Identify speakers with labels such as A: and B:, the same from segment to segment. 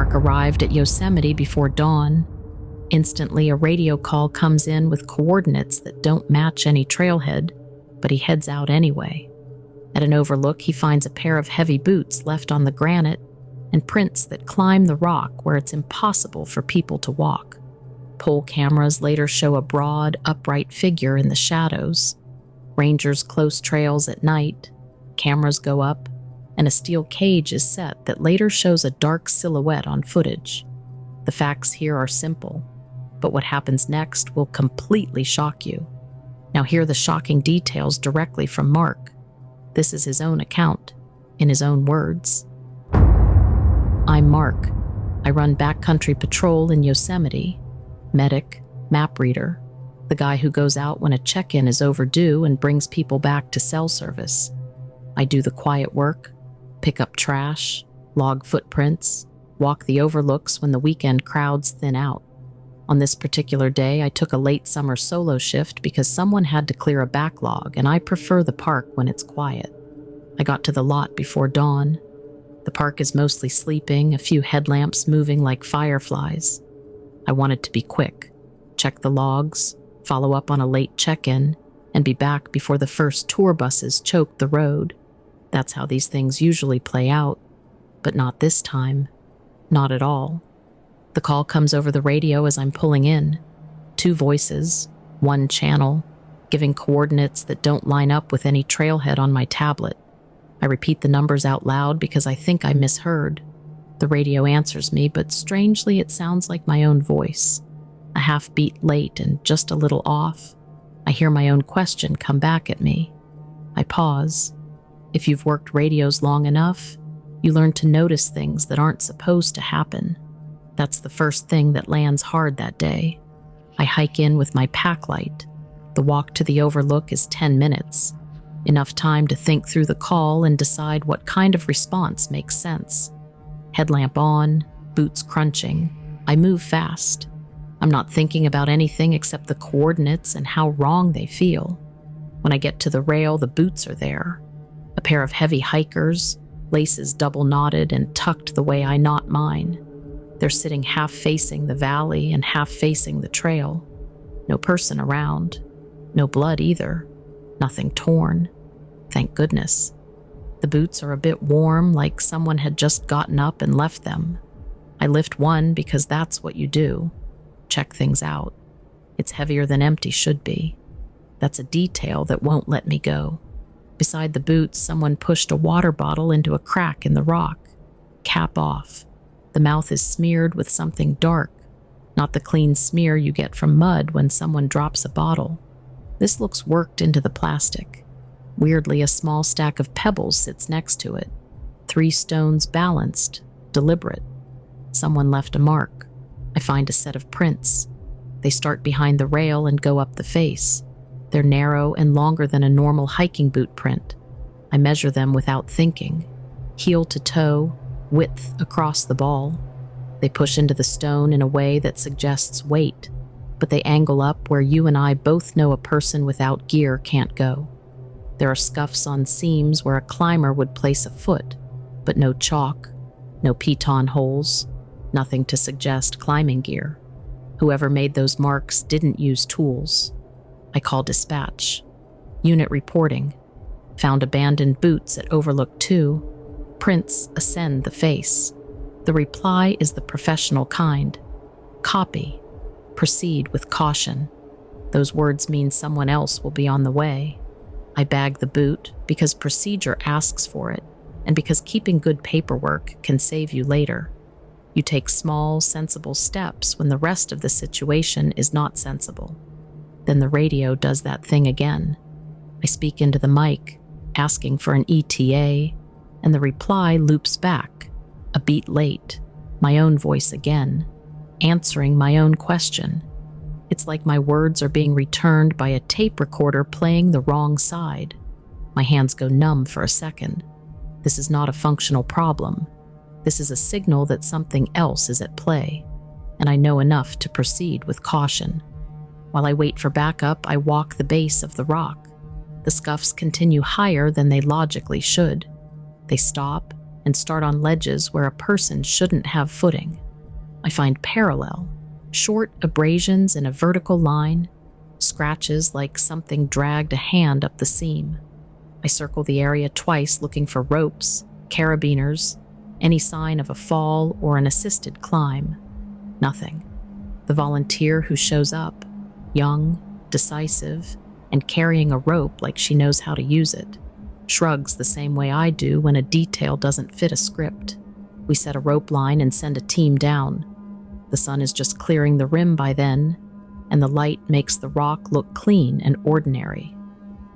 A: Mark arrived at Yosemite before dawn. Instantly, a radio call comes in with coordinates that don't match any trailhead, but he heads out anyway. At an overlook, he finds a pair of heavy boots left on the granite and prints that climb the rock where it's impossible for people to walk. Pole cameras later show a broad, upright figure in the shadows. Rangers close trails at night, cameras go up, and a steel cage is set that later shows a dark silhouette on footage. The facts here are simple, but what happens next will completely shock you. Now hear the shocking details directly from Mark. This is his own account, in his own words. I'm Mark. I run backcountry patrol in Yosemite. Medic, map reader, the guy who goes out when a check-in is overdue and brings people back to cell service. I do the quiet work, pick up trash, log footprints, walk the overlooks when the weekend crowds thin out. On this particular day, I took a late summer solo shift because someone had to clear a backlog, and I prefer the park when it's quiet. I got to the lot before dawn. The park is mostly sleeping, a few headlamps moving like fireflies. I wanted to be quick, check the logs, follow up on a late check-in, and be back before the first tour buses choked the road. That's how these things usually play out, but not this time. Not at all. The call comes over the radio as I'm pulling in. 2 voices, 1 channel, giving coordinates that don't line up with any trailhead on my tablet. I repeat the numbers out loud because I think I misheard. The radio answers me, but strangely it sounds like my own voice. A half beat late and just a little off. I hear my own question come back at me. I pause. If you've worked radios long enough, you learn to notice things that aren't supposed to happen. That's the first thing that lands hard that day. I hike in with my pack light. The walk to the overlook is 10 minutes. Enough time to think through the call and decide what kind of response makes sense. Headlamp on, boots crunching. I move fast. I'm not thinking about anything except the coordinates and how wrong they feel. When I get to the rail, the boots are there. A pair of heavy hikers, laces double knotted and tucked the way I knot mine. They're sitting half facing the valley and half facing the trail. No person around. No blood either. Nothing torn. Thank goodness. The boots are a bit warm, like someone had just gotten up and left them. I lift one because that's what you do. Check things out. It's heavier than empty should be. That's a detail that won't let me go. Beside the boots, someone pushed a water bottle into a crack in the rock. Cap off. The mouth is smeared with something dark, not the clean smear you get from mud when someone drops a bottle. This looks worked into the plastic. Weirdly, a small stack of pebbles sits next to it. 3 stones balanced, deliberate. Someone left a mark. I find a set of prints. They start behind the rail and go up the face. They're narrow and longer than a normal hiking boot print. I measure them without thinking. Heel to toe, width across the ball. They push into the stone in a way that suggests weight, but they angle up where you and I both know a person without gear can't go. There are scuffs on seams where a climber would place a foot, but no chalk, no piton holes, nothing to suggest climbing gear. Whoever made those marks didn't use tools. I call dispatch. Unit reporting. Found abandoned boots at Overlook 2. Prints ascend the face. The reply is the professional kind. Copy. Proceed with caution. Those words mean someone else will be on the way. I bag the boot because procedure asks for it, and because keeping good paperwork can save you later. You take small, sensible steps when the rest of the situation is not sensible. Then the radio does that thing again. I speak into the mic, asking for an ETA, and the reply loops back, a beat late, my own voice again, answering my own question. It's like my words are being returned by a tape recorder playing the wrong side. My hands go numb for a second. This is not a functional problem. This is a signal that something else is at play, and I know enough to proceed with caution. While I wait for backup, I walk the base of the rock. The scuffs continue higher than they logically should. They stop, and start on ledges where a person shouldn't have footing. I find parallel, short abrasions in a vertical line, scratches like something dragged a hand up the seam. I circle the area twice looking for ropes, carabiners, any sign of a fall or an assisted climb. Nothing. The volunteer who shows up, young, decisive, and carrying a rope like she knows how to use it, shrugs the same way I do when a detail doesn't fit a script. We set a rope line and send a team down. The sun is just clearing the rim by then, and the light makes the rock look clean and ordinary.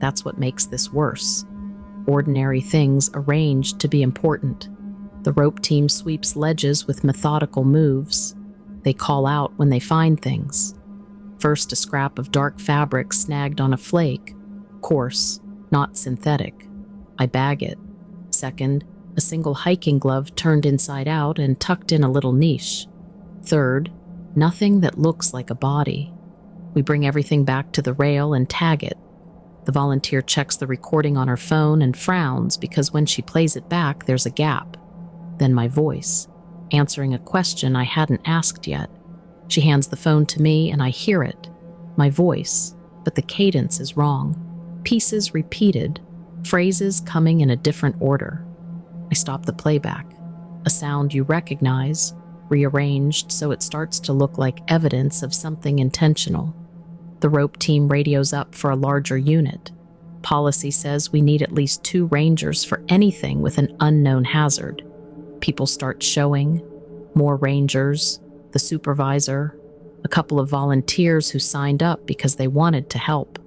A: That's what makes this worse. Ordinary things arranged to be important. The rope team sweeps ledges with methodical moves. They call out when they find things. First, a scrap of dark fabric snagged on a flake, coarse, not synthetic. I bag it. Second, a single hiking glove turned inside out and tucked in a little niche. Third, nothing that looks like a body. We bring everything back to the rail and tag it. The volunteer checks the recording on her phone and frowns because when she plays it back, there's a gap. Then my voice, answering a question I hadn't asked yet. She hands the phone to me and I hear it. My voice, but the cadence is wrong. Pieces repeated, phrases coming in a different order. I stop the playback. A sound you recognize, rearranged so it starts to look like evidence of something intentional. The rope team radios up for a larger unit. Policy says we need at least 2 rangers for anything with an unknown hazard. People start showing, more rangers, the supervisor, a couple of volunteers who signed up because they wanted to help.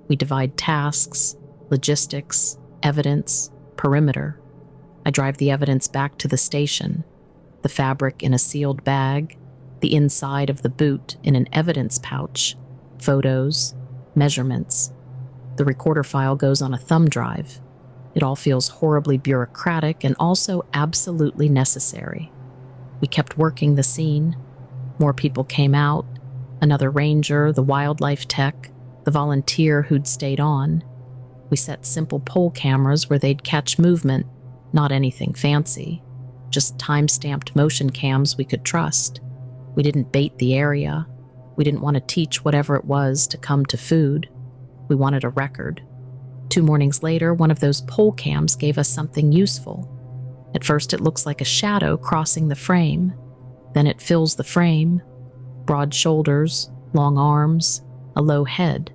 A: We divide tasks, logistics, evidence, perimeter. I drive the evidence back to the station. The fabric in a sealed bag, the inside of the boot in an evidence pouch, photos, measurements. The recorder file goes on a thumb drive. It all feels horribly bureaucratic and also absolutely necessary. We kept working the scene. More people came out, another ranger, the wildlife tech, the volunteer who'd stayed on. We set simple pole cameras where they'd catch movement, not anything fancy, just time-stamped motion cams we could trust. We didn't bait the area. We didn't want to teach whatever it was to come to food. We wanted a record. 2 mornings later, one of those pole cams gave us something useful. At first, it looks like a shadow crossing the frame. Then it fills the frame. Broad shoulders, long arms, a low head.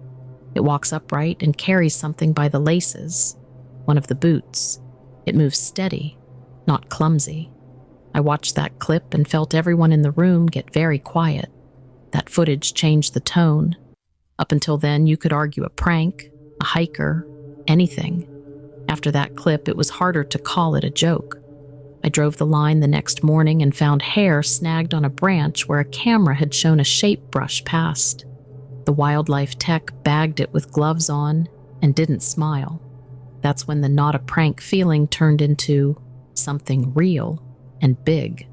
A: It walks upright and carries something by the laces. One of the boots. It moves steady, not clumsy. I watched that clip and felt everyone in the room get very quiet. That footage changed the tone. Up until then, you could argue a prank, a hiker, anything. After that clip, it was harder to call it a joke. I drove the line the next morning and found hair snagged on a branch where a camera had shown a shape brush past. The wildlife tech bagged it with gloves on and didn't smile. That's when the not a prank feeling turned into something real and big.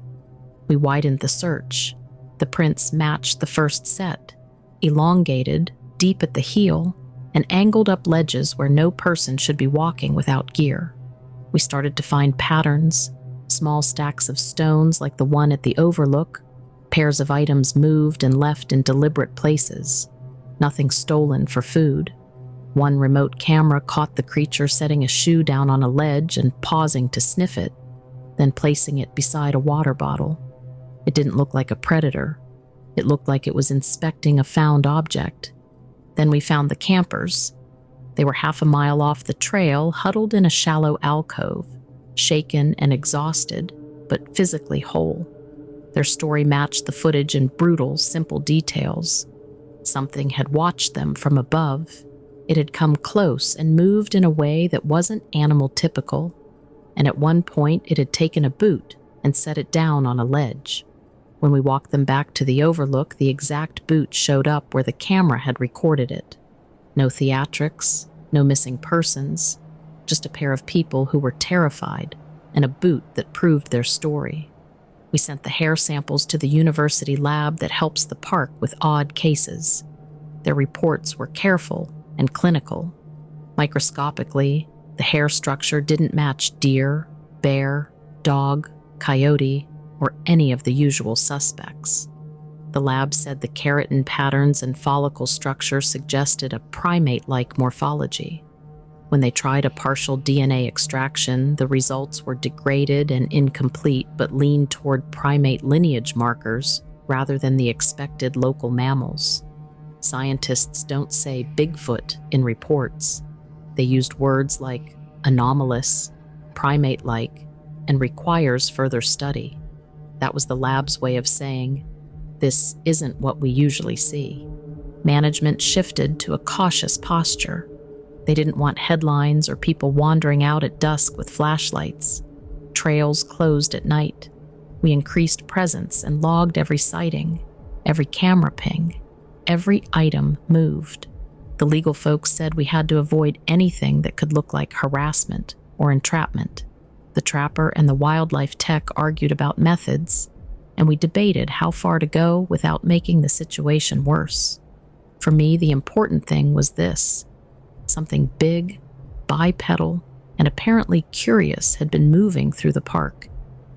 A: We widened the search. The prints matched the first set, elongated, deep at the heel, and angled up ledges where no person should be walking without gear. We started to find patterns, small stacks of stones like the one at the overlook, pairs of items moved and left in deliberate places, nothing stolen for food. One remote camera caught the creature setting a shoe down on a ledge and pausing to sniff it, then placing it beside a water bottle. It didn't look like a predator. It looked like it was inspecting a found object. Then we found the campers. They were half a mile off the trail, huddled in a shallow alcove, shaken and exhausted, but physically whole. Their story matched the footage in brutal, simple details. Something had watched them from above. It had come close and moved in a way that wasn't animal-typical, and at one point it had taken a boot and set it down on a ledge. When we walked them back to the overlook, the exact boot showed up where the camera had recorded it. No theatrics, no missing persons, just a pair of people who were terrified, and a boot that proved their story. We sent the hair samples to the university lab that helps the park with odd cases. Their reports were careful and clinical. Microscopically, the hair structure didn't match deer, bear, dog, coyote, or any of the usual suspects. The lab said the keratin patterns and follicle structure suggested a primate-like morphology. When they tried a partial DNA extraction, the results were degraded and incomplete but leaned toward primate lineage markers rather than the expected local mammals. Scientists don't say Bigfoot in reports. They used words like anomalous, primate-like, and requires further study. That was the lab's way of saying, this isn't what we usually see. Management shifted to a cautious posture. They didn't want headlines or people wandering out at dusk with flashlights. Trails closed at night. We increased presence and logged every sighting, every camera ping, every item moved. The legal folks said we had to avoid anything that could look like harassment or entrapment. The trapper and the wildlife tech argued about methods, and we debated how far to go without making the situation worse. For me, the important thing was this. Something big, bipedal, and apparently curious had been moving through the park.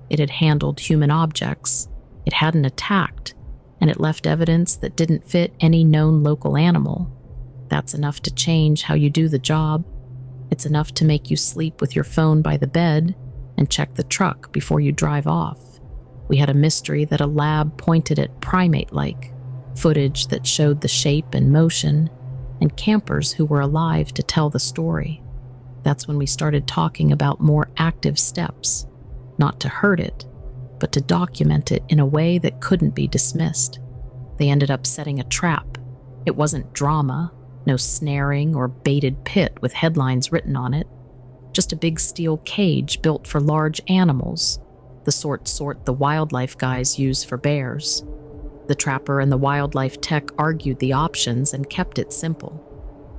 A: It had handled human objects, it hadn't attacked, and it left evidence that didn't fit any known local animal. That's enough to change how you do the job. It's enough to make you sleep with your phone by the bed and check the truck before you drive off. We had a mystery that a lab pointed at primate-like, footage that showed the shape and motion, and campers who were alive to tell the story. That's when we started talking about more active steps, not to hurt it, but to document it in a way that couldn't be dismissed. They ended up setting a trap. It wasn't drama, no snaring or baited pit with headlines written on it, just a big steel cage built for large animals, the sort the wildlife guys use for bears. The trapper and the wildlife tech argued the options and kept it simple.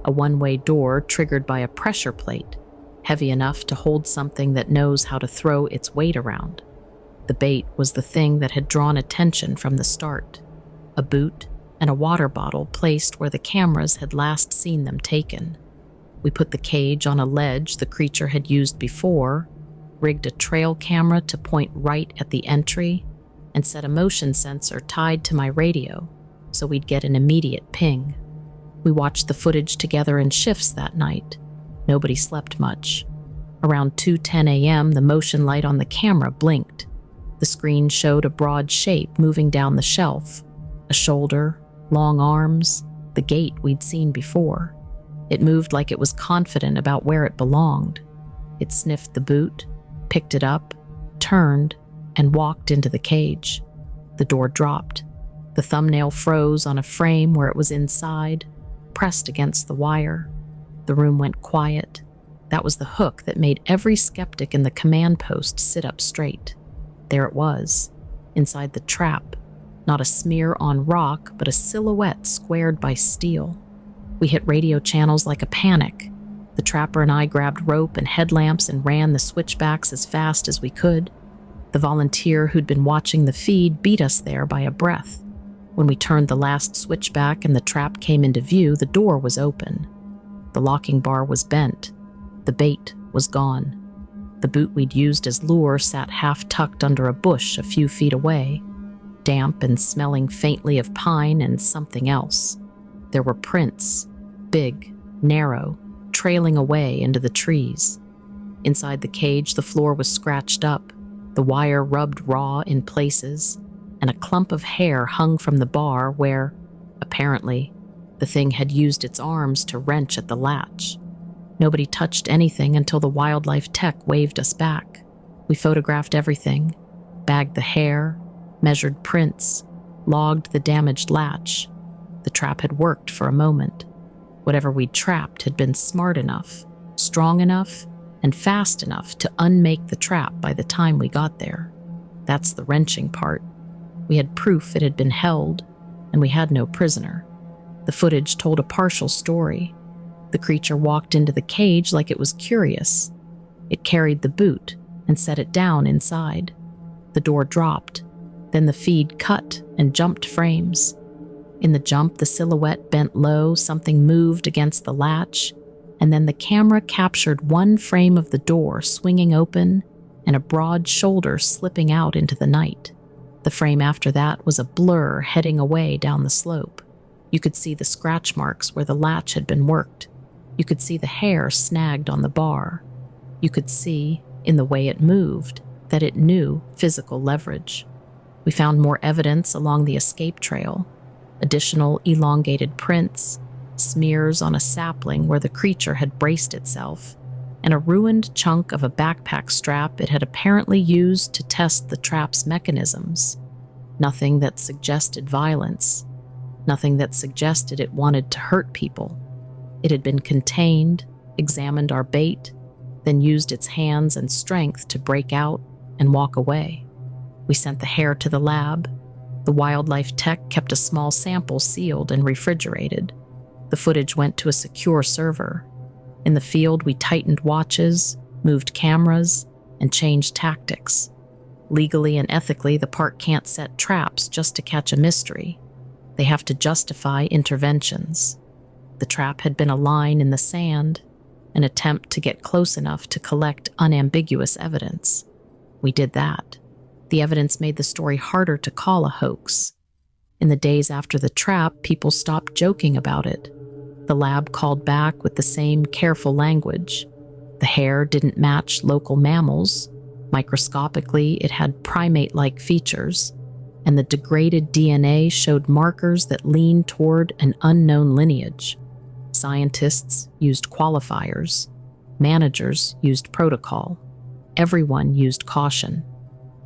A: A one-way door triggered by a pressure plate, heavy enough to hold something that knows how to throw its weight around. The bait was the thing that had drawn attention from the start, a boot and a water bottle placed where the cameras had last seen them taken. We put the cage on a ledge the creature had used before, rigged a trail camera to point right at the entry, and set a motion sensor tied to my radio so we'd get an immediate ping. We watched the footage together in shifts that night. Nobody slept much. Around 2:10 a.m., the motion light on the camera blinked. The screen showed a broad shape moving down the shelf, a shoulder, long arms, the gait we'd seen before. It moved like it was confident about where it belonged. It sniffed the boot, picked it up, turned, and walked into the cage. The door dropped. The thumbnail froze on a frame where it was inside, pressed against the wire. The room went quiet. That was the hook that made every skeptic in the command post sit up straight. There it was, inside the trap, not a smear on rock, but a silhouette squared by steel. We hit radio channels like a panic. The trapper and I grabbed rope and headlamps and ran the switchbacks as fast as we could. The volunteer who'd been watching the feed beat us there by a breath. When we turned the last switchback and the trap came into view, the door was open. The locking bar was bent. The bait was gone. The boot we'd used as lure sat half-tucked under a bush a few feet away, damp and smelling faintly of pine and something else. There were prints, big, narrow, trailing away into the trees. Inside the cage, the floor was scratched up, the wire rubbed raw in places, and a clump of hair hung from the bar where, apparently, the thing had used its arms to wrench at the latch. Nobody touched anything until the wildlife tech waved us back. We photographed everything, bagged the hair, measured prints, logged the damaged latch. The trap had worked for a moment. Whatever we'd trapped had been smart enough, strong enough, and fast enough to unmake the trap by the time we got there. That's the wrenching part. We had proof it had been held, and we had no prisoner. The footage told a partial story. The creature walked into the cage like it was curious. It carried the boot and set it down inside. The door dropped. Then the feed cut and jumped frames. In the jump, the silhouette bent low, something moved against the latch, and then the camera captured one frame of the door swinging open and a broad shoulder slipping out into the night. The frame after that was a blur heading away down the slope. You could see the scratch marks where the latch had been worked. You could see the hair snagged on the bar. You could see, in the way it moved, that it knew physical leverage. We found more evidence along the escape trail, additional elongated prints, smears on a sapling where the creature had braced itself, and a ruined chunk of a backpack strap it had apparently used to test the trap's mechanisms. Nothing that suggested violence, nothing that suggested it wanted to hurt people. It had been contained, examined our bait, then used its hands and strength to break out and walk away. We sent the hair to the lab. The wildlife tech kept a small sample sealed and refrigerated. The footage went to a secure server. In the field, we tightened watches, moved cameras, and changed tactics. Legally and ethically, the park can't set traps just to catch a mystery. They have to justify interventions. The trap had been a line in the sand, an attempt to get close enough to collect unambiguous evidence. We did that. The evidence made the story harder to call a hoax. In the days after the trap, people stopped joking about it. The lab called back with the same careful language. The hair didn't match local mammals. Microscopically, it had primate-like features, and the degraded DNA showed markers that leaned toward an unknown lineage. Scientists used qualifiers. Managers used protocol. Everyone used caution.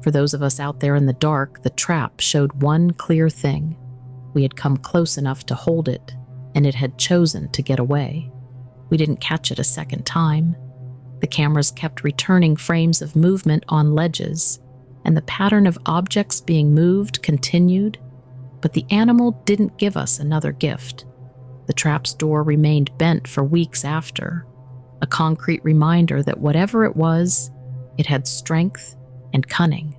A: For those of us out there in the dark, the trap showed one clear thing. We had come close enough to hold it, and it had chosen to get away. We didn't catch it a second time. The cameras kept returning frames of movement on ledges, and the pattern of objects being moved continued, but the animal didn't give us another gift. The trap's door remained bent for weeks after, a concrete reminder that whatever it was, it had strength and cunning.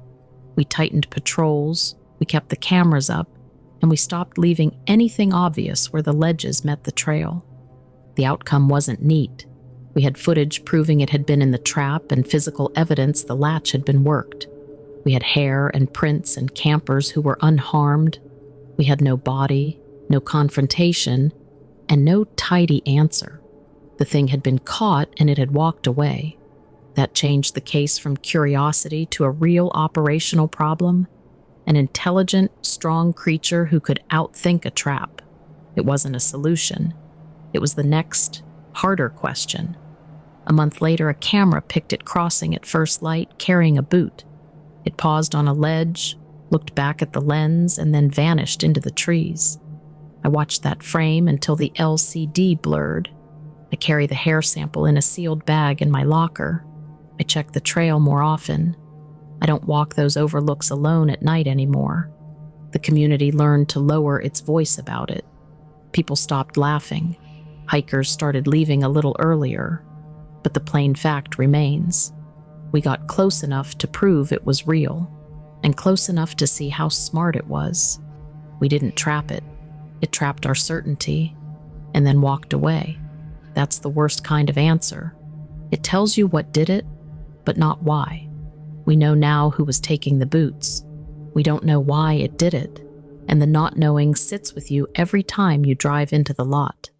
A: We tightened patrols, we kept the cameras up, and we stopped leaving anything obvious where the ledges met the trail. The outcome wasn't neat. We had footage proving it had been in the trap and physical evidence the latch had been worked. We had hair and prints and campers who were unharmed. We had no body, no confrontation, and no tidy answer. The thing had been caught and it had walked away. That changed the case from curiosity to a real operational problem. An intelligent, strong creature who could outthink a trap. It wasn't a solution. It was the next, harder question. A month later, a camera picked it crossing at first light, carrying a boot. It paused on a ledge, looked back at the lens, and then vanished into the trees. I watched that frame until the LCD blurred. I carry the hair sample in a sealed bag in my locker. I check the trail more often. I don't walk those overlooks alone at night anymore. The community learned to lower its voice about it. People stopped laughing. Hikers started leaving a little earlier. But the plain fact remains. We got close enough to prove it was real, and close enough to see how smart it was. We didn't trap it. It trapped our certainty, and then walked away. That's the worst kind of answer. It tells you what did it, but not why. We know now who was taking the boots. We don't know why it did it, and the not knowing sits with you every time you drive into the lot.